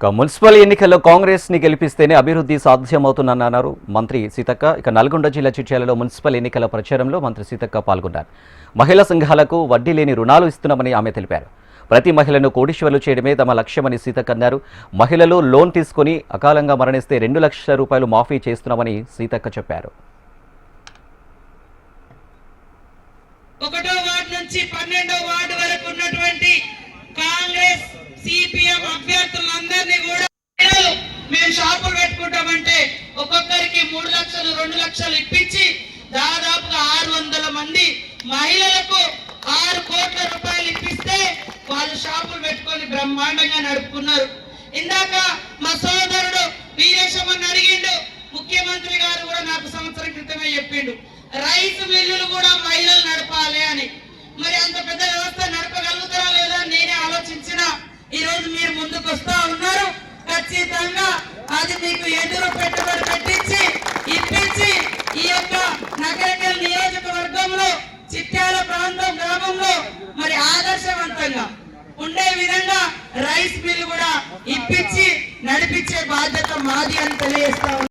Municipal ఎన్నికల్లో కాంగ్రెస్ ని గెలిపిస్తేనే అభివృద్ధి సాధ్యమవుతుందన్నారు మంత్రి సీతక్క. ఇక నల్గొండ జిల్లా చిట్యాలలో మున్సిపల్ ఎన్నికల ప్రచారంలో మంత్రి సీతక్క పాల్గొన్నారు. మహిళా సంఘాలకు వడ్డీ లేని రుణాలు ఇస్తున్నామని ఆమె తెలిపారు. ప్రతి మహిళను కోటీశ్వరులు చేయడమే తమ లక్ష్యమని సీతక్క అన్నారు. మహిళలు లోన్ తీసుకుని అకాలంగా మరణిస్తే 2 లక్షల రూపాయలు మాఫీ చేస్తున్నామని సీతక్క చెప్పారు. 1వ వార్డు నుంచి 12వ వార్డు వరకు ఉన్నటువంటి కాంగ్రెస్ సిపిఎం అభ్యర్థులందరినీ కూడా మేము షాపులు పెట్టుకుంటామంటే ఒక్కొక్కరికి 3 లక్షలు 2 లక్షలు ఇప్పించి దాదాపుగా 600 మంది మహిళలకు 6 కోట్ల రూపాయలు ఇప్పిస్తే వాళ్ళు షాపులు పెట్టుకొని బ్రహ్మాండంగా నడుపుకున్నారు. ఇందాక మా సోదరుడు వీరేశమని అడిగిండు, ముఖ్యమంత్రి గారు కూడా నాకు సంవత్సరం క్రితమే చెప్పిండు రైస్ మిల్లులు కూడా మహిళలు నడపాలి అని. మరి అంత పెద్ద వ్యవస్థ నడపగలుగుతారా లేదా నేనే ఆలోచించిన ఈ రోజు మీరు ముందుకు వస్తా ఉన్నారు. ఖచ్చితంగా అది మీకు ఎదురు పెట్టుబడి పెట్టించి ఇప్పించి ఈ యొక్క నగరకల్ నియోజకవర్గంలో చిట్యాల ప్రాంతం గ్రామంలో మరి ఆదర్శవంతంగా ఉండే విధంగా రైస్ మిల్ కూడా ఇప్పించి నడిపించే బాధ్యత మాది అని తెలియజేస్తా